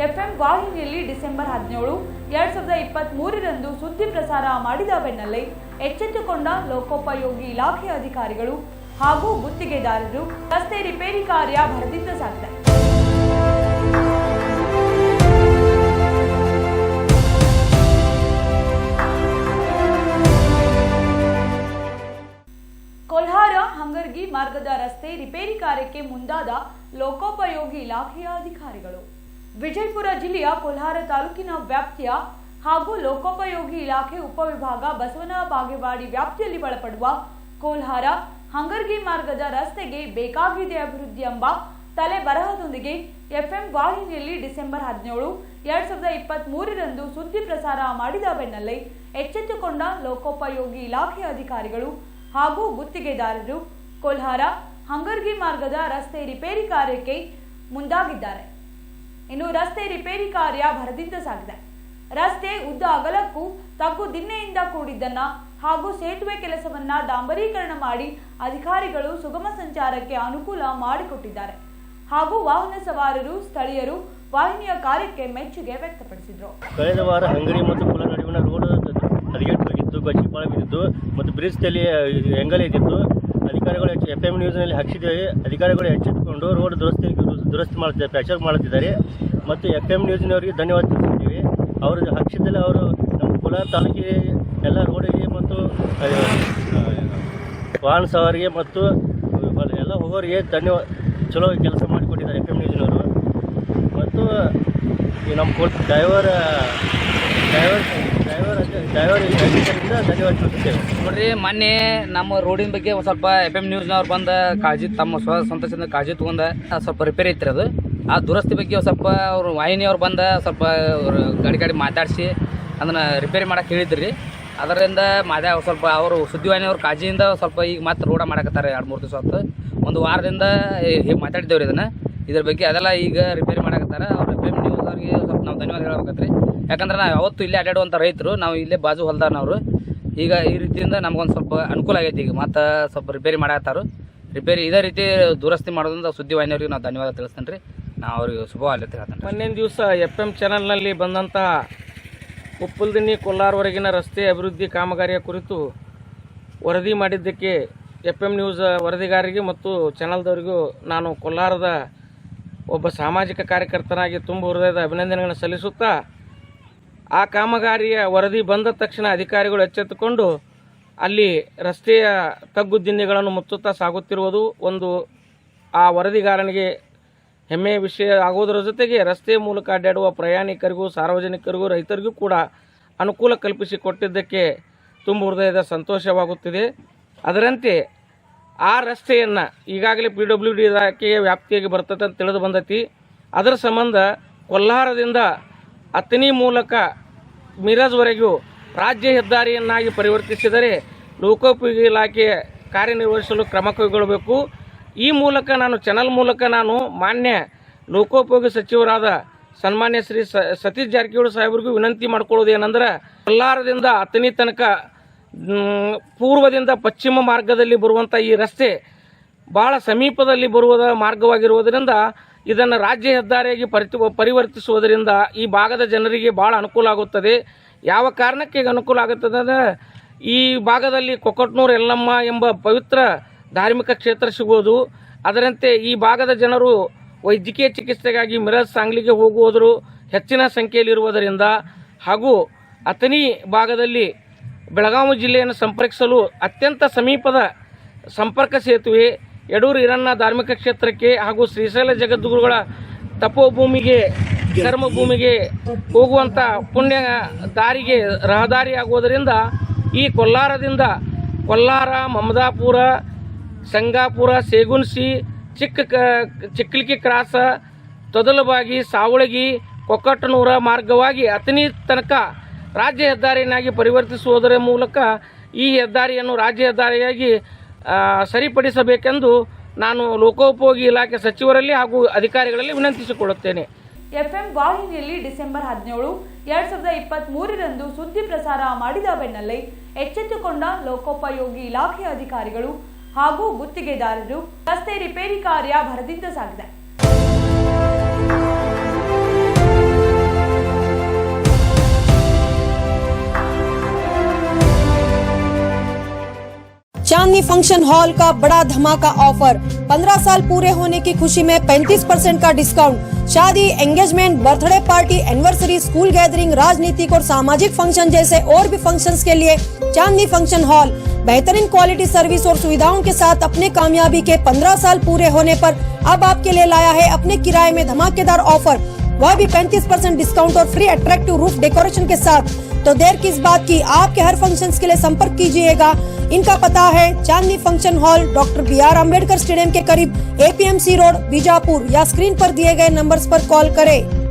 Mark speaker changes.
Speaker 1: FM ವಾಹಿನಿಯಲ್ಲಿ December 17, 2023ರಂದು ಸುದ್ದಿ ಪ್ರಸಾರ ಮಾಡಿದ ಬೆನ್ನಲ್ಲೇ ಎಚ್ಚೆತ್ತುಕೊಂಡ ಲೋಕೋಪಯೋಗಿ ಇಲಾಖೆ ಅಧಿಕಾರಿಗಳು ಹಾಗೂ ಗುತ್ತಿಗೆದಾರರು ರಸ್ತೆ ರಿಪೇರಿ ಕಾರ್ಯ ಭರದಿಂದ ಸಾಗಿದೆ. ಕೊಲ್ಹಾರ ಹಂಗರ್ಗಿ ಮಾರ್ಗದ ರಸ್ತೆ ರಿಪೇರಿ ಕಾರ್ಯಕ್ಕೆ ಮುಂದಾದ ಲೋಕೋಪಯೋಗಿ ಇಲಾಖೆಯ ಅಧಿಕಾರಿಗಳು. ವಿಜಯಪುರ ಜಿಲ್ಲೆಯ ಕೊಲ್ಹಾರ ತಾಲೂಕಿನ ವ್ಯಾಪ್ತಿಯ ಹಾಗೂ ಲೋಕೋಪಯೋಗಿ ಇಲಾಖೆ ಉಪವಿಭಾಗ ಬಸವನ ಬಾಗೇವಾಡಿ ವ್ಯಾಪ್ತಿಯಲ್ಲಿ ಒಳಪಡುವ ಕೊಲ್ಹಾರ ಹಂಗರ್ಗಿ ಮಾರ್ಗದ ರಸ್ತೆಗೆ ಬೇಕಾಗಿದೆ ಅಭಿವೃದ್ಧಿ ಎಂಬ ತಲೆ ಬರಹದೊಂದಿಗೆ ಎಫ್ಎಂ ವಾಹಿನಿಯಲ್ಲಿ ಡಿಸೆಂಬರ್ 17, 2023ರಂದು ಸುದ್ದಿ ಪ್ರಸಾರ ಮಾಡಿದ ಬೆನ್ನಲ್ಲೇ ಎಚ್ಚೆತ್ತುಕೊಂಡ ಲೋಕೋಪಯೋಗಿ ಇಲಾಖೆ ಅಧಿಕಾರಿಗಳು ಹಾಗೂ ಗುತ್ತಿಗೆದಾರರು ಕೊಲ್ಹಾರ ಹಂಗರ್ಗಿ ಮಾರ್ಗದ ರಸ್ತೆ ರಿಪೇರಿ ಕಾರ್ಯಕ್ಕೆ ಮುಂದಾಗಿದ್ದಾರೆ. ಇನ್ನು ರಸ್ತೆ ರಿಪೇರಿ ಕಾರ್ಯ ಭರದಿಂದ ಸಾಗಿದೆ. ರಸ್ತೆ ಉದ್ದ ಅಗಲಕ್ಕೂ ತಗ್ಗು ದಿನ್ನೆಯಿಂದ ಕೂಡಿದ್ದನ್ನ ಹಾಗೂ ಸೇತುವೆ ಕೆಲಸವನ್ನ ಡಾಂಬರೀಕರಣ ಮಾಡಿ ಅಧಿಕಾರಿಗಳು ಸುಗಮ ಸಂಚಾರಕ್ಕೆ ಅನುಕೂಲ ಮಾಡಿಕೊಟ್ಟಿದ್ದಾರೆ ಹಾಗೂ ವಾಹನ ಸವಾರರು ಸ್ಥಳೀಯರು ವಾಹಿನಿಯ ಕಾರ್ಯಕ್ಕೆ ಮೆಚ್ಚುಗೆ ವ್ಯಕ್ತಪಡಿಸಿದರು.
Speaker 2: ಕಳೆದ ವಾರ ಹಂಗರಿ ಮತ್ತು ಕುಲ ನಡುವಿನ ರೋಡ್ ಹದಗೆಟ್ಟು ಹೋಗಿತ್ತು, ಗಚ್ಚಿಪಾಳ ಬಿದ್ದಿತ್ತು ಮತ್ತು ಬ್ರಿಡ್ಜ್ ತಲೆ ಎಂಗಲ್ ಇದ್ದಿತ್ತು. ಅಧಿಕಾರಿಗಳು ಎಫ್ಎಂ ನ್ಯೂಸ್ನಲ್ಲಿ ಹಾಕಿದ್ದೇವೆ. ಅಧಿಕಾರಿಗಳು ಎಚ್ಚೆತ್ತುಕೊಂಡು ರೋಡ್ ದುರಸ್ತಿ ಮಾಡುತ್ತಿದ್ದಾರೆ, ಪ್ಯಾಚಪ್ ಮಾಡುತ್ತಿದ್ದಾರೆ ಮತ್ತು ಎಫ್ಎಂ ನ್ಯೂಸ್ನವರಿಗೆ ಧನ್ಯವಾದ ತಿಳಿಸುತ್ತೀವಿ. ಅವರು ಹಾಕಿದ್ದಲ್ಲ, ಅವರು ನಮ್ಮ ಕೋಲಾರ ತಾಲೂಕಿಗೆ ಎಲ್ಲ ರೋಡಿಗೆ ಮತ್ತು ವಾಹನ ಸವಾರಿಗೆ ಮತ್ತು ಎಲ್ಲ ಹೋಗೋರಿಗೆ ಧನ್ಯವಾದ, ಚಲೋ ಕೆಲಸ ಮಾಡಿಕೊಟ್ಟಿದ್ದಾರೆ ಎಫ್ ಎಂ ನ್ಯೂಸ್ನವರು. ಮತ್ತು ನಮ್ಮ ಡ್ರೈವರ್ ಧನ್ಯವಾದ ತಿಳಿಸುತ್ತೇವೆ.
Speaker 3: ನೋಡ್ರಿ, ಮೊನ್ನೆ ನಮ್ಮ ರೋಡಿನ ಬಗ್ಗೆ ಒಂದು ಸ್ವಲ್ಪ ಎಫ್ ಎಂ ನ್ಯೂಸ್ನವ್ರು ಬಂದ ಕಾಳಜಿ, ತಮ್ಮ ಸಂತೋಷದಿಂದ ಕಾಳಜಿ ತೊಗೊಂಡ ಸ್ವಲ್ಪ ರಿಪೇರಿ ಐತ್ರಿ. ಅದು ಆ ದುರಸ್ತಿ ಬಗ್ಗೆ ಸ್ವಲ್ಪ ಅವರು ವಾಹಿನಿಯವ್ರು ಬಂದ ಸ್ವಲ್ಪ ಗಾಡಿ ಮಾತಾಡಿಸಿ ಅದನ್ನು ರಿಪೇರಿ ಮಾಡಕ್ಕೆ ಹೇಳಿದ್ರಿ. ಅದರಿಂದ ಸ್ವಲ್ಪ ಅವರು ಸುದ್ದಿವಾಹಿನಿಯವ್ರ ಕಾಳಜಿಯಿಂದ ಸ್ವಲ್ಪ ಈಗ ಮತ್ತೆ ರೋಡ ಮಾಡಕತ್ತಾರೆ. 2-3 ದಿವಸ ಹೊತ್ತು, ಒಂದು ವಾರದಿಂದ ಹೀಗೆ ಮಾತಾಡಿದ್ದೇವ್ರಿ. ಇದ್ರ ಬಗ್ಗೆ ಅದೆಲ್ಲ ಈಗ ರಿಪೇರಿ ಮಾಡಕತ್ತಾರೆ. ಅವ್ರು ಎಫ್ ಎಂ ನ್ಯೂಸ್ ಅವ್ರಿಗೆ ಸ್ವಲ್ಪ ನಾವು ಧನ್ಯವಾದ ಹೇಳ್ಬೇಕತ್ರಿ. ಯಾಕಂದ್ರೆ ನಾವು ಯಾವತ್ತು ಇಲ್ಲೇ ಅಡ್ಡಾಡುವಂಥ ರೈತರು, ನಾವು ಇಲ್ಲೇ ಬಾಜು ಹೊಲ್ದಾರನವರು. ಈಗ ಈ ರೀತಿಯಿಂದ ನಮ್ಗೊಂದು ಸ್ವಲ್ಪ ಅನುಕೂಲ ಆಗೈತಿ. ಈಗ ಮತ್ತೆ ಸ್ವಲ್ಪ ರಿಪೇರಿ ಮಾಡಕತ್ತಾರು. ರಿಪೇರಿ ಇದೇ ರೀತಿ ದುರಸ್ತಿ ಮಾಡೋದ್ರಿಂದ ಸುದ್ದಿವಾಹಿನಿಯವ್ರಿಗೆ ನಾವು ಧನ್ಯವಾದ ತಿಳಿಸ್ತೇನೆ ರೀ. ನಾವು ಅವ್ರಿಗೆ ಶುಭವಾಗಲಿ ಹೇಳ್ತೇನೆ.
Speaker 4: ಮೊನ್ನೆ ದಿವಸ ಎಫ್ ಎಂ ಚಾನಲ್ನಲ್ಲಿ ಬಂದಂತಹ ಉಪ್ಪಲ್ದಿನ್ನಿ ಕೊಲ್ಲಾರವರೆಗಿನ ರಸ್ತೆ ಅಭಿವೃದ್ಧಿ ಕಾಮಗಾರಿಯ ಕುರಿತು ವರದಿ ಮಾಡಿದ್ದಕ್ಕೆ ಎಫ್ ಎಂ ನ್ಯೂಸ್ ವರದಿಗಾರರಿಗೆ ಮತ್ತು ಚಾನಲ್ದವರಿಗೂ ನಾನು ಕೊಲ್ಲಾರದ ಒಬ್ಬ ಸಾಮಾಜಿಕ ಕಾರ್ಯಕರ್ತನಾಗಿ ತುಂಬ ಹೃದಯದ ಅಭಿನಂದನೆಗಳನ್ನು ಸಲ್ಲಿಸುತ್ತಾ, ಆ ಕಾಮಗಾರಿಯ ವರದಿ ಬಂದ ತಕ್ಷಣ ಅಧಿಕಾರಿಗಳು ಎಚ್ಚೆತ್ತುಕೊಂಡು ಅಲ್ಲಿ ರಸ್ತೆಯ ತಗ್ಗು ದಿನ್ನೆಗಳನ್ನು ಮುಚ್ಚುತ್ತಾ ಸಾಗುತ್ತಿರುವುದು ಒಂದು ಆ ವರದಿಗಾರನಿಗೆ ಹೆಮ್ಮೆಯ ವಿಷಯ ಆಗೋದರ ಜೊತೆಗೆ ರಸ್ತೆಯ ಮೂಲಕ ಅಡ್ಡಾಡುವ ಪ್ರಯಾಣಿಕರಿಗೂ ಸಾರ್ವಜನಿಕರಿಗೂ ರೈತರಿಗೂ ಕೂಡ ಅನುಕೂಲ ಕಲ್ಪಿಸಿಕೊಟ್ಟಿದ್ದಕ್ಕೆ ತುಂಬ ಹೃದಯದ ಸಂತೋಷವಾಗುತ್ತಿದೆ. ಅದರಂತೆ ಆ ರಸ್ತೆಯನ್ನು ಈಗಾಗಲೇ PWD ಇಲಾಖೆಯ ವ್ಯಾಪ್ತಿಯಾಗಿ ಬರ್ತದೆ ಅಂತ ತಿಳಿದು ಬಂದೈತಿ. ಅದರ ಸಂಬಂಧ ಕೊಲ್ಹಾರದಿಂದ ಅತನಿ ಮೂಲಕ ಮಿರಜ್ವರೆಗೂ ರಾಜ್ಯ ಹೆದ್ದಾರಿಯನ್ನಾಗಿ ಪರಿವರ್ತಿಸಿದರೆ ಲೋಕೋಪಯೋಗಿ ಇಲಾಖೆ ಕಾರ್ಯನಿರ್ವಹಿಸಲು ಕ್ರಮ ಕೈಗೊಳ್ಳಬೇಕು. ಈ ಮೂಲಕ ನಾನು ಚಾನಲ್ ಮೂಲಕ ನಾನು ಮಾನ್ಯ ಲೋಕೋಪಯೋಗಿ ಸಚಿವರಾದ ಸನ್ಮಾನ್ಯ ಶ್ರೀ ಸತೀಶ್ ಜಾರಕಿಹೊಳಿ ಸಾಹೇಬರಿಗೂ ವಿನಂತಿ ಮಾಡ್ಕೊಳ್ಳೋದು ಏನಂದ್ರೆ, ಕೊಲ್ಲಾರದಿಂದ ಅತನಿ ತನಕ ಪೂರ್ವದಿಂದ ಪಶ್ಚಿಮ ಮಾರ್ಗದಲ್ಲಿ ಬರುವಂಥ ಈ ರಸ್ತೆ ಭಾಳ ಸಮೀಪದಲ್ಲಿ ಬರುವ ಮಾರ್ಗವಾಗಿರುವುದರಿಂದ ಇದನ್ನು ರಾಜ್ಯ ಹೆದ್ದಾರಿಯಾಗಿ ಪರಿವರ್ತಿಸುವುದರಿಂದ ಈ ಭಾಗದ ಜನರಿಗೆ ಭಾಳ ಅನುಕೂಲ ಆಗುತ್ತದೆ. ಯಾವ ಕಾರಣಕ್ಕೆ ಅನುಕೂಲ ಆಗುತ್ತದೆ ಅಂದರೆ, ಈ ಭಾಗದಲ್ಲಿ ಕೊಕ್ಕಟ್ನೂರು ಯಲ್ಲಮ್ಮ ಎಂಬ ಪವಿತ್ರ ಧಾರ್ಮಿಕ ಕ್ಷೇತ್ರ ಸಿಗುವುದು. ಅದರಂತೆ ಈ ಭಾಗದ ಜನರು ವೈದ್ಯಕೀಯ ಚಿಕಿತ್ಸೆಗಾಗಿ ಮಿರಜ್, ಸಾಂಗ್ಲಿಗೆ ಹೋಗುವುದರು ಹೆಚ್ಚಿನ ಸಂಖ್ಯೆಯಲ್ಲಿರುವುದರಿಂದ ಹಾಗೂ ಅತನಿ ಭಾಗದಲ್ಲಿ ಬೆಳಗಾವಿ ಜಿಲ್ಲೆಯನ್ನು ಸಂಪರ್ಕಿಸಲು ಅತ್ಯಂತ ಸಮೀಪದ ಸಂಪರ್ಕ ಸೇತುವೆ ಯಡೂರು ಹಿರಣ್ಣ ಧಾರ್ಮಿಕ ಕ್ಷೇತ್ರಕ್ಕೆ ಹಾಗೂ ಶ್ರೀಶೈಲ ಜಗದ್ಗುರುಗಳ ತಪೋಭೂಮಿಗೆ ಕರ್ಮಭೂಮಿಗೆ ಹೋಗುವಂಥ ಪುಣ್ಯ ದಾರಿಗೆ ರಹದಾರಿ ಆಗುವುದರಿಂದ ಈ ಕೊಲ್ಲಾರದಿಂದ ಕೊಲ್ಲಾರ, ಮಮದಾಪುರ, ಸಂಗಾಪುರ, ಸೇಗುನ್ಸಿ, ಚಿಕ್ಕಲಿಕಿ ಕ್ರಾಸ, ತೊದಲಬಾಗಿ, ಸಾವಳಗಿ, ಕೊಕ್ಕಟ್ಟನೂರ ಮಾರ್ಗವಾಗಿ ಅತನಿ ತನಕ ರಾಜ್ಯ ಹೆದ್ದಾರಿಯನ್ನಾಗಿ ಪರಿವರ್ತಿಸುವುದರ ಮೂಲಕ ಈ ಹೆದ್ದಾರಿಯನ್ನು ರಾಜ್ಯ ಹೆದ್ದಾರಿಯಾಗಿ ಸರಿಪಡಿಸಬೇಕೆಂದು ನಾನು ಲೋಕೋಪಯೋಗಿ ಇಲಾಖೆ ಸಚಿವರಲ್ಲಿ ಹಾಗೂ ಅಧಿಕಾರಿಗಳಲ್ಲಿ ವಿನಂತಿಸಿಕೊಳ್ಳುತ್ತೇನೆ.
Speaker 1: ಎಫ್ಎಂ ವಾಹಿನಿಯಲ್ಲಿ ಡಿಸೆಂಬರ್ 17, 2023ರಂದು ಸುದ್ದಿ ಪ್ರಸಾರ ಮಾಡಿದ ಬೆನ್ನಲ್ಲೇ ಎಚ್ಚೆತ್ತುಕೊಂಡ ಲೋಕೋಪಯೋಗಿ ಇಲಾಖೆ ಅಧಿಕಾರಿಗಳು ಹಾಗೂ ಗುತ್ತಿಗೆದಾರರು ರಸ್ತೆ ರಿಪೇರಿ ಕಾರ್ಯ ಭರದಿಂದ ಸಾಗಿದೆ.
Speaker 5: चांदनी फंक्शन हॉल का बड़ा धमाका ऑफर। 15 साल पूरे होने की खुशी में 35% का डिस्काउंट। शादी, engagement, birthday party, anniversary, school gathering, राजनीतिक और सामाजिक फंक्शन जैसे और भी फंक्शंस के लिए चांदनी फंक्शन हॉल बेहतरीन क्वालिटी सर्विस और सुविधाओं के साथ अपने कामयाबी के 15 साल पूरे होने पर अब आपके लिए लाया है अपने किराए में धमाकेदार ऑफर, वह भी 35% डिस्काउंट और फ्री अट्रैक्टिव रूफ डेकोरेशन के साथ। तो देर किस बात की, आपके हर फंक्शंस के लिए संपर्क कीजिएगा। इनका पता है Chandni function hall, doctor BR Ambedkar stadium के करीब, APMC रोड, बीजापुर, या स्क्रीन पर दिए गए नंबर्स पर कॉल करें।